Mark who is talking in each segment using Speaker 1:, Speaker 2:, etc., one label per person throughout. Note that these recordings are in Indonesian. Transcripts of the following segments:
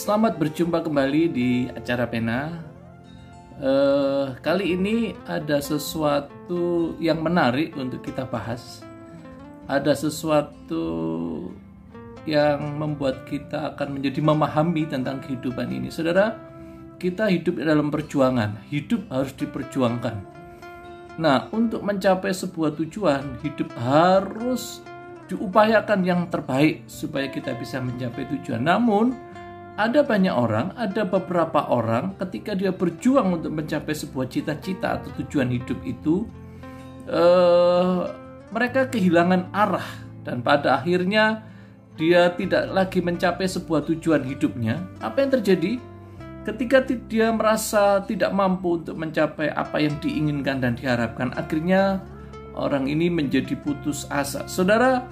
Speaker 1: Selamat berjumpa kembali di acara Pena. Kali ini ada sesuatu yang menarik untuk kita bahas. Ada sesuatu yang membuat kita akan menjadi memahami tentang kehidupan ini. Saudara, kita hidup dalam perjuangan. Hidup harus diperjuangkan. Nah, untuk mencapai sebuah tujuan, hidup harus diupayakan yang terbaik supaya kita bisa mencapai tujuan. Namun, ada beberapa orang ketika dia berjuang untuk mencapai sebuah cita-cita atau tujuan hidup itu, mereka kehilangan arah dan pada akhirnya dia tidak lagi mencapai sebuah tujuan hidupnya. Apa yang terjadi? Ketika dia merasa tidak mampu untuk mencapai apa yang diinginkan dan diharapkan, akhirnya orang ini menjadi putus asa. Saudara,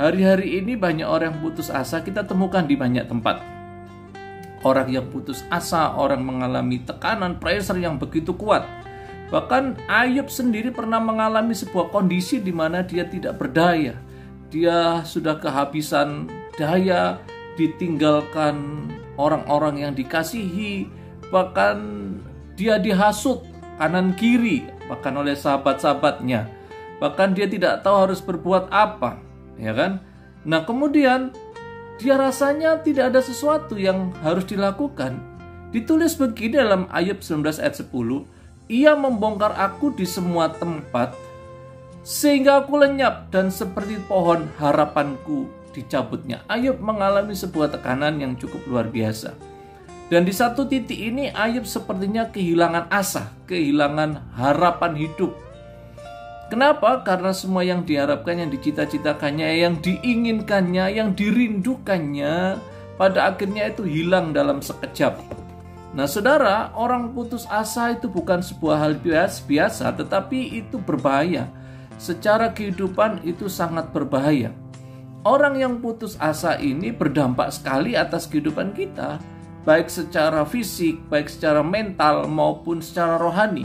Speaker 1: hari-hari ini banyak orang putus asa kita temukan di banyak tempat. Orang yang putus asa, orang mengalami tekanan, pressure yang begitu kuat. Bahkan Ayub sendiri pernah mengalami sebuah kondisi di mana dia tidak berdaya. Dia sudah kehabisan daya, ditinggalkan orang-orang yang dikasihi, bahkan dia dihasut kanan kiri, bahkan oleh sahabat-sahabatnya. Bahkan dia tidak tahu harus berbuat apa, ya kan? Nah, kemudian dia rasanya tidak ada sesuatu yang harus dilakukan. Ditulis begini dalam Ayub 19 ayat 10, "Ia membongkar aku di semua tempat, sehingga aku lenyap dan seperti pohon harapanku dicabutnya." Ayub mengalami sebuah tekanan yang cukup luar biasa. Dan di satu titik ini Ayub sepertinya kehilangan asa, kehilangan harapan hidup. Kenapa? Karena semua yang diharapkan, yang dicita-citakannya, yang diinginkannya, yang dirindukannya, pada akhirnya itu hilang dalam sekejap. Nah, saudara, orang putus asa itu bukan sebuah hal biasa, tetapi itu berbahaya. Secara kehidupan itu sangat berbahaya. Orang yang putus asa ini berdampak sekali atas kehidupan kita, baik secara fisik, baik secara mental, maupun secara rohani.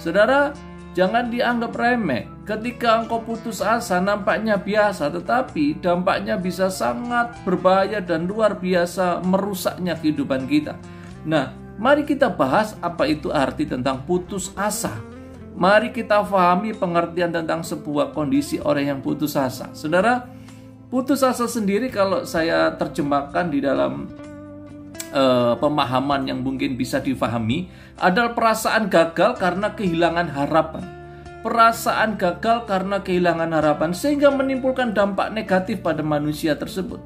Speaker 1: Saudara, jangan dianggap remeh. Ketika engkau putus asa nampaknya biasa, tetapi dampaknya bisa sangat berbahaya dan luar biasa merusaknya kehidupan kita. Nah, mari kita bahas apa itu arti tentang putus asa. Mari kita pahami pengertian tentang sebuah kondisi orang yang putus asa. Saudara, putus asa sendiri kalau saya terjemahkan di dalam pemahaman yang mungkin bisa difahami adalah perasaan gagal karena kehilangan harapan. Perasaan gagal karena kehilangan harapan sehingga menimbulkan dampak negatif pada manusia tersebut.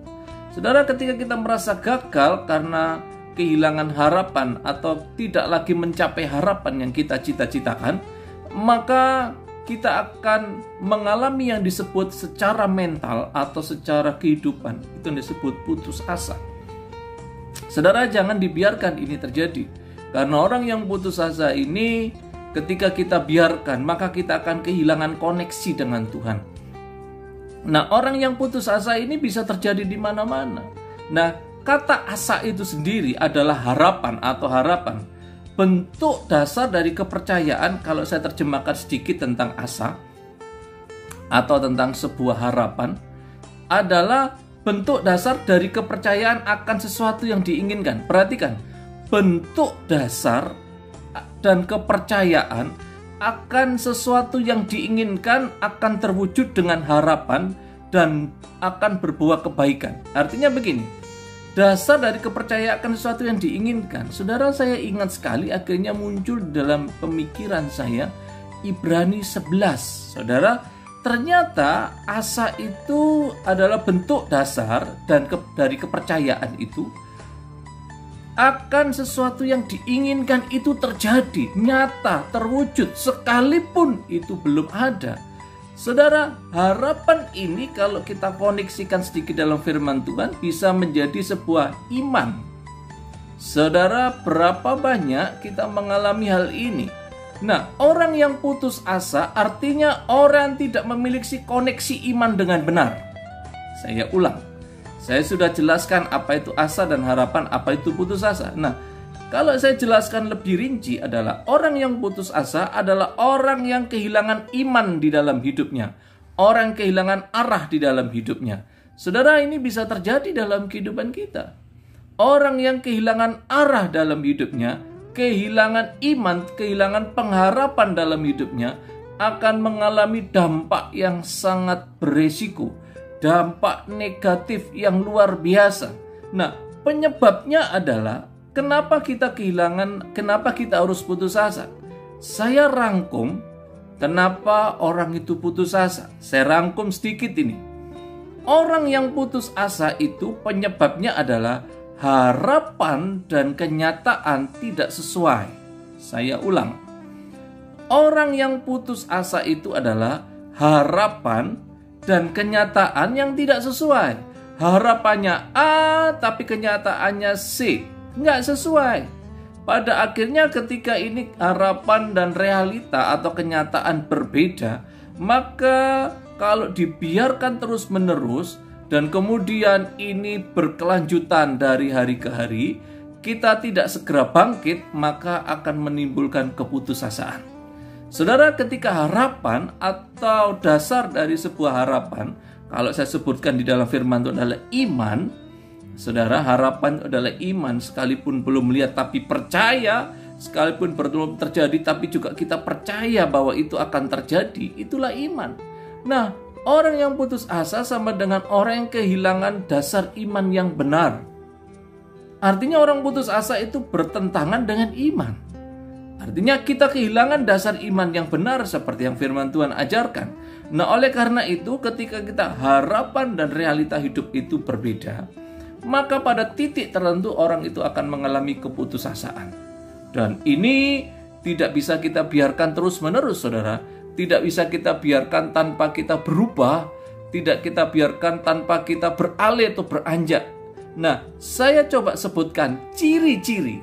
Speaker 1: Saudara, ketika kita merasa gagal karena kehilangan harapan atau tidak lagi mencapai harapan yang kita cita-citakan, maka kita akan mengalami yang disebut secara mental atau secara kehidupan. Itu yang disebut putus asa. Saudara, jangan dibiarkan ini terjadi. Karena orang yang putus asa ini, ketika kita biarkan, maka kita akan kehilangan koneksi dengan Tuhan. Nah, orang yang putus asa ini bisa terjadi di mana-mana. Nah, kata asa itu sendiri adalah harapan atau harapan. Bentuk dasar dari kepercayaan, kalau saya terjemahkan sedikit tentang asa atau tentang sebuah harapan, adalah bentuk dasar dari kepercayaan akan sesuatu yang diinginkan. Perhatikan, bentuk dasar dan kepercayaan akan sesuatu yang diinginkan akan terwujud dengan harapan dan akan berbuah kebaikan. Artinya begini, dasar dari kepercayaan akan sesuatu yang diinginkan. Saudara, saya ingat sekali akhirnya muncul dalam pemikiran saya Ibrani 11. Saudara, ternyata asa itu adalah bentuk dasar dan dari kepercayaan itu akan sesuatu yang diinginkan itu terjadi, nyata, terwujud, sekalipun itu belum ada. Saudara, harapan ini kalau kita koneksikan sedikit dalam firman Tuhan bisa menjadi sebuah iman. Saudara, berapa banyak kita mengalami hal ini? Nah, orang yang putus asa artinya orang tidak memiliki koneksi iman dengan benar. Saya ulang. Saya sudah jelaskan apa itu asa dan harapan, apa itu putus asa. Nah, kalau saya jelaskan lebih rinci adalah orang yang putus asa adalah orang yang kehilangan iman di dalam hidupnya. Orang kehilangan arah di dalam hidupnya. Saudara, ini bisa terjadi dalam kehidupan kita. Orang yang kehilangan arah dalam hidupnya, kehilangan iman, kehilangan pengharapan dalam hidupnya, akan mengalami dampak yang sangat beresiko, dampak negatif yang luar biasa. Nah, penyebabnya adalah kenapa kita kehilangan, kenapa kita harus putus asa. Saya rangkum kenapa orang itu putus asa. Saya rangkum sedikit ini. Orang yang putus asa itu penyebabnya adalah harapan dan kenyataan tidak sesuai. Saya ulang. Orang yang putus asa itu adalah harapan dan kenyataan yang tidak sesuai. Harapannya A, tapi kenyataannya C. Nggak sesuai. Pada akhirnya ketika ini harapan dan realita atau kenyataan berbeda, maka kalau dibiarkan terus-menerus dan kemudian ini berkelanjutan dari hari ke hari, kita tidak segera bangkit, maka akan menimbulkan keputusasaan. Saudara, ketika harapan atau dasar dari sebuah harapan, kalau saya sebutkan di dalam firman itu adalah iman, saudara, harapan adalah iman, sekalipun belum melihat tapi percaya, sekalipun belum terjadi tapi juga kita percaya bahwa itu akan terjadi, itulah iman. Nah, orang yang putus asa sama dengan orang yang kehilangan dasar iman yang benar. Artinya orang putus asa itu bertentangan dengan iman. Artinya kita kehilangan dasar iman yang benar seperti yang firman Tuhan ajarkan. Nah, oleh karena itu ketika kita harapan dan realita hidup itu berbeda, maka pada titik tertentu orang itu akan mengalami keputusasaan. Dan ini tidak bisa kita biarkan terus-menerus, saudara. Tidak bisa kita biarkan tanpa kita berubah, tidak kita biarkan tanpa kita beralih atau beranjak. Nah, saya coba sebutkan ciri-ciri.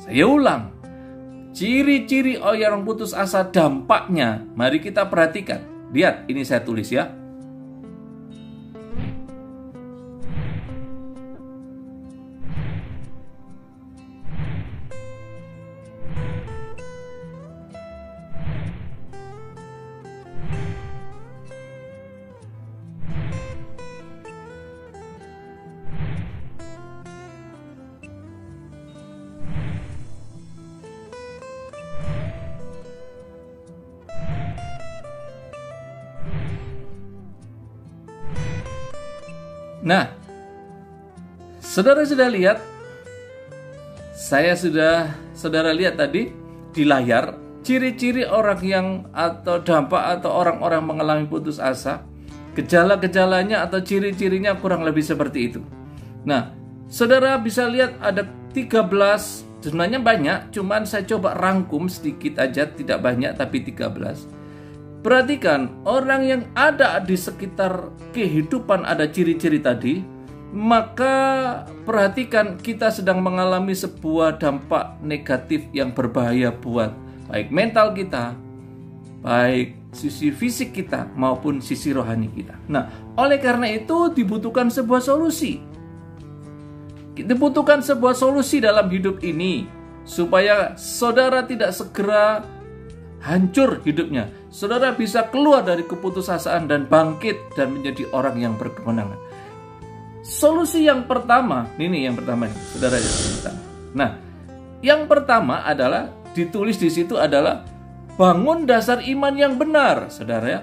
Speaker 1: Saya ulang. Ciri-ciri orang putus asa, dampaknya. Mari kita perhatikan. Lihat, ini saya tulis ya. Nah, saudara sudah lihat, saudara lihat tadi di layar, ciri-ciri orang yang atau dampak atau orang-orang mengalami putus asa, gejala-gejalanya atau ciri-cirinya kurang lebih seperti itu. Nah, saudara bisa lihat ada 13, sebenarnya banyak, cuman saya coba rangkum sedikit aja, tidak banyak tapi 13. Perhatikan, orang yang ada di sekitar kehidupan ada ciri-ciri tadi, maka perhatikan kita sedang mengalami sebuah dampak negatif yang berbahaya buat baik mental kita, baik sisi fisik kita maupun sisi rohani kita. Nah, oleh karena itu dibutuhkan sebuah solusi. Dibutuhkan sebuah solusi dalam hidup ini supaya saudara tidak segera hancur hidupnya. Saudara bisa keluar dari keputusasaan dan bangkit dan menjadi orang yang berkemenangan. Solusi yang pertama, ini yang pertama nih, saudara. Nah, yang pertama adalah ditulis di situ adalah bangun dasar iman yang benar, saudara ya.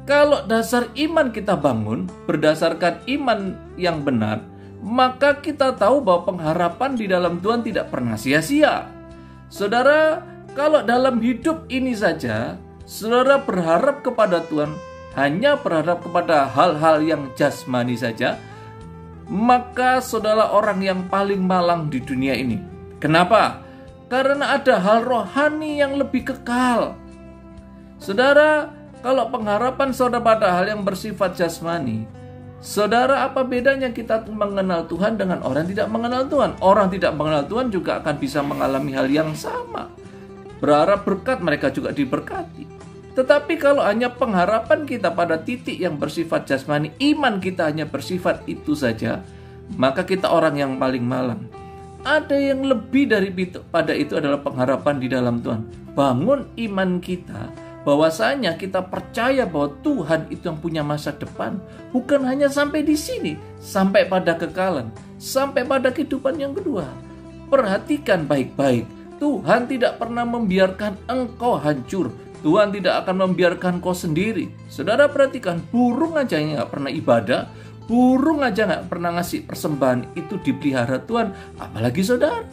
Speaker 1: Kalau dasar iman kita bangun berdasarkan iman yang benar, maka kita tahu bahwa pengharapan di dalam Tuhan tidak pernah sia-sia. Saudara, kalau dalam hidup ini saja saudara berharap kepada Tuhan, hanya berharap kepada hal-hal yang jasmani saja, maka saudara orang yang paling malang di dunia ini. Kenapa? Karena ada hal rohani yang lebih kekal. Saudara, kalau pengharapan saudara pada hal yang bersifat jasmani, saudara, apa bedanya kita mengenal Tuhan dengan orang tidak mengenal Tuhan? Orang tidak mengenal Tuhan juga akan bisa mengalami hal yang sama. Berharap berkat, mereka juga diberkati. Tetapi kalau hanya pengharapan kita pada titik yang bersifat jasmani, iman kita hanya bersifat itu saja, maka kita orang yang paling malang. Ada yang lebih dari itu, pada itu adalah pengharapan di dalam Tuhan. Bangun iman kita bahwasanya kita percaya bahwa Tuhan itu yang punya masa depan, bukan hanya sampai di sini, sampai pada kekalan, sampai pada kehidupan yang kedua. Perhatikan baik-baik, Tuhan tidak pernah membiarkan engkau hancur. Tuhan tidak akan membiarkan kau sendiri. Saudara perhatikan, burung aja yang gak pernah ibadah, burung aja gak pernah ngasih persembahan, itu dipelihara Tuhan, apalagi saudara.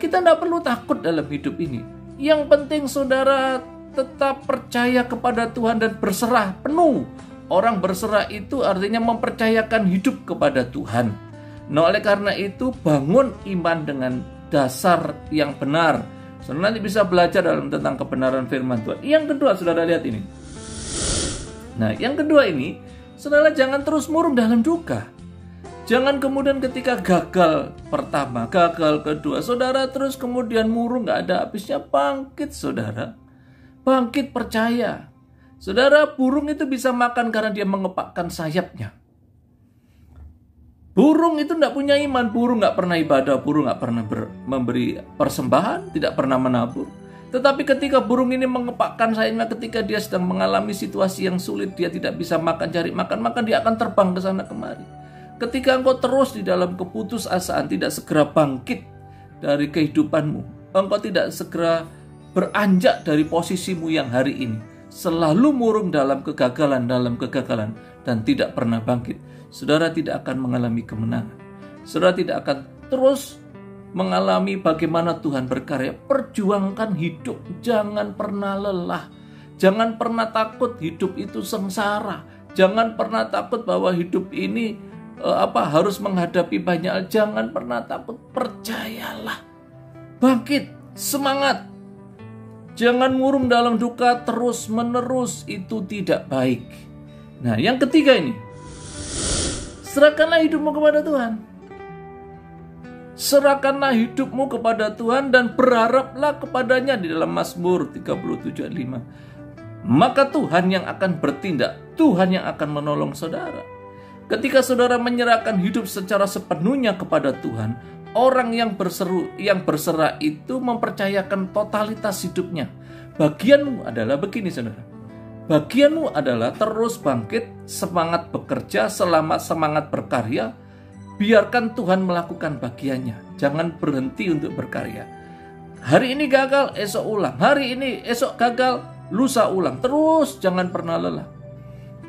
Speaker 1: Kita tidak perlu takut dalam hidup ini. Yang penting saudara tetap percaya kepada Tuhan dan berserah penuh. Orang berserah itu artinya mempercayakan hidup kepada Tuhan. Nah, oleh karena itu bangun iman dengan dasar yang benar. Saudara nanti bisa belajar tentang kebenaran firman Tuhan. Yang kedua, saudara lihat ini. Nah, yang kedua ini, saudara jangan terus murung dalam duka. Jangan kemudian ketika gagal pertama, gagal kedua, saudara terus kemudian murung gak ada habisnya. Bangkit saudara. Bangkit percaya. Saudara, burung itu bisa makan karena dia mengepakkan sayapnya. Burung itu tidak punya iman, burung gak pernah ibadah, burung gak pernah memberi persembahan, tidak pernah menabur. Tetapi ketika burung ini mengepakkan sayapnya, ketika dia sedang mengalami situasi yang sulit, dia tidak bisa makan, cari makan, maka dia akan terbang ke sana kemari. Ketika engkau terus di dalam keputusasaan, tidak segera bangkit dari kehidupanmu, engkau tidak segera beranjak dari posisimu yang hari ini, selalu murung dalam kegagalan, dan tidak pernah bangkit, saudara tidak akan mengalami kemenangan. Saudara tidak akan terus mengalami bagaimana Tuhan berkarya. Perjuangkan hidup, jangan pernah lelah, jangan pernah takut hidup itu sengsara, jangan pernah takut bahwa hidup ini harus menghadapi banyak hal. Jangan pernah takut, percayalah, bangkit, semangat. Jangan murung dalam duka terus menerus, itu tidak baik. Nah, yang ketiga ini, serahkanlah hidupmu kepada Tuhan. Serahkanlah hidupmu kepada Tuhan dan berharaplah kepadanya. Di dalam Mazmur 37 ayat 5. Maka Tuhan yang akan bertindak, Tuhan yang akan menolong saudara. Ketika saudara menyerahkan hidup secara sepenuhnya kepada Tuhan, orang yang berserah itu mempercayakan totalitas hidupnya. Bagianmu adalah begini saudara. Bagianmu adalah terus bangkit, semangat bekerja, semangat berkarya. Biarkan Tuhan melakukan bagiannya. Jangan berhenti untuk berkarya. Hari ini gagal, esok ulang. Hari ini, esok gagal, lusa ulang. Terus jangan pernah lelah.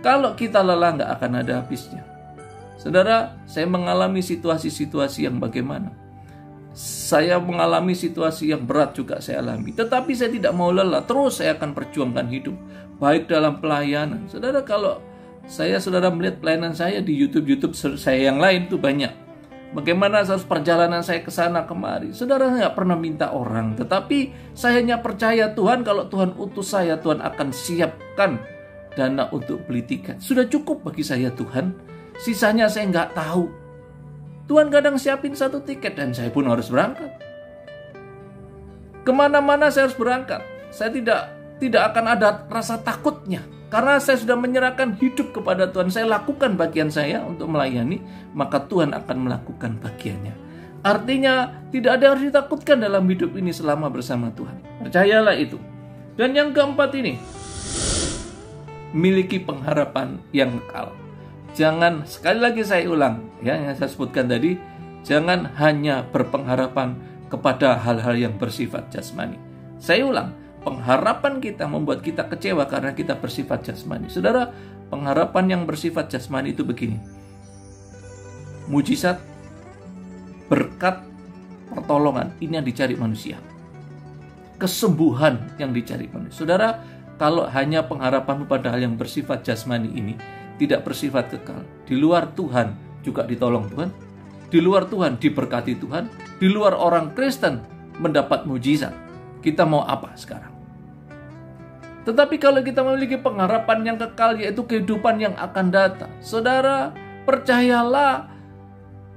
Speaker 1: Kalau kita lelah nggak akan ada habisnya. Saudara, saya mengalami situasi-situasi yang bagaimana. Saya mengalami situasi yang berat juga saya alami. Tetapi saya tidak mau lelah. Terus saya akan perjuangkan hidup. Baik dalam pelayanan. Saudara, kalau saudara melihat pelayanan saya di YouTube saya yang lain itu banyak. Bagaimana perjalanan saya ke sana kemari. Saudara, saya nggak pernah minta orang. Tetapi saya hanya percaya Tuhan, kalau Tuhan utus saya, Tuhan akan siapkan dana untuk beli tiket. Sudah cukup bagi saya Tuhan. Sisanya saya nggak tahu. Tuhan kadang siapin satu tiket dan saya pun harus berangkat. Kemana-mana saya harus berangkat. Saya tidak akan ada rasa takutnya. Karena saya sudah menyerahkan hidup kepada Tuhan. Saya lakukan bagian saya untuk melayani. Maka Tuhan akan melakukan bagiannya. Artinya tidak ada yang harus ditakutkan dalam hidup ini selama bersama Tuhan. Percayalah itu. Dan yang keempat ini, miliki pengharapan yang kekal. Jangan, sekali lagi saya ulang ya, yang saya sebutkan tadi, jangan hanya berpengharapan kepada hal-hal yang bersifat jasmani. Saya ulang, pengharapan kita membuat kita kecewa karena kita bersifat jasmani. Saudara, pengharapan yang bersifat jasmani itu begini. Mujizat, berkat, pertolongan, ini yang dicari manusia. Kesembuhan yang dicari manusia. Saudara, kalau hanya pengharapanmu pada hal yang bersifat jasmani ini, tidak bersifat kekal. Di luar Tuhan juga ditolong Tuhan. Di luar Tuhan diberkati Tuhan. Di luar orang Kristen mendapat mujizat. Kita mau apa sekarang? Tetapi kalau kita memiliki pengharapan yang kekal, yaitu kehidupan yang akan datang, saudara, percayalah,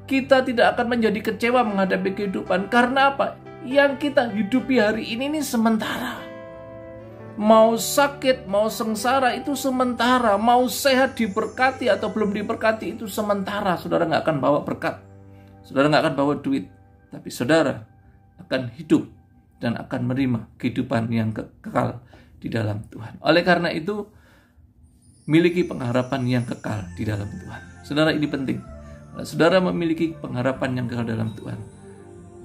Speaker 1: kita tidak akan menjadi kecewa menghadapi kehidupan. Karena apa? Yang kita hidupi hari ini sementara. Mau sakit, mau sengsara itu sementara. Mau sehat, diberkati atau belum diberkati itu sementara. Saudara nggak akan bawa berkat. Saudara nggak akan bawa duit. Tapi saudara akan hidup dan akan menerima kehidupan yang kekal di dalam Tuhan. Oleh karena itu, miliki pengharapan yang kekal di dalam Tuhan. Saudara, ini penting. Kalau saudara memiliki pengharapan yang kekal dalam Tuhan,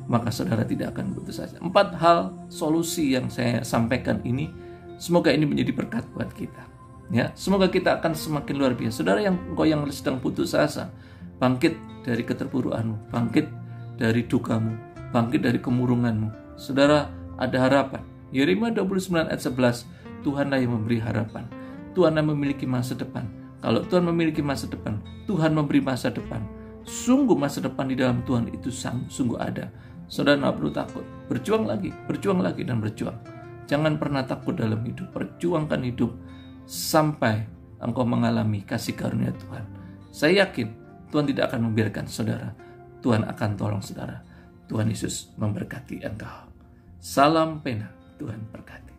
Speaker 1: maka saudara tidak akan putus asa. 4 hal solusi yang saya sampaikan ini, semoga ini menjadi berkat buat kita. Ya, semoga kita akan semakin luar biasa. Saudara yang sedang putus asa, bangkit dari keterpurukanmu, bangkit dari dukamu, bangkit dari kemurunganmu. Saudara, ada harapan. Yeremia 29 ayat 11, Tuhanlah yang memberi harapan. Tuhan yang memiliki masa depan. Kalau Tuhan memiliki masa depan, Tuhan memberi masa depan. Sungguh masa depan di dalam Tuhan itu sungguh ada. Saudara tidak perlu takut. Berjuang lagi dan berjuang. Jangan pernah takut dalam hidup. Perjuangkan hidup sampai engkau mengalami kasih karunia Tuhan. Saya yakin Tuhan tidak akan membiarkan saudara. Tuhan akan tolong saudara. Tuhan Yesus memberkati engkau. Salam pena. Tuhan berkati.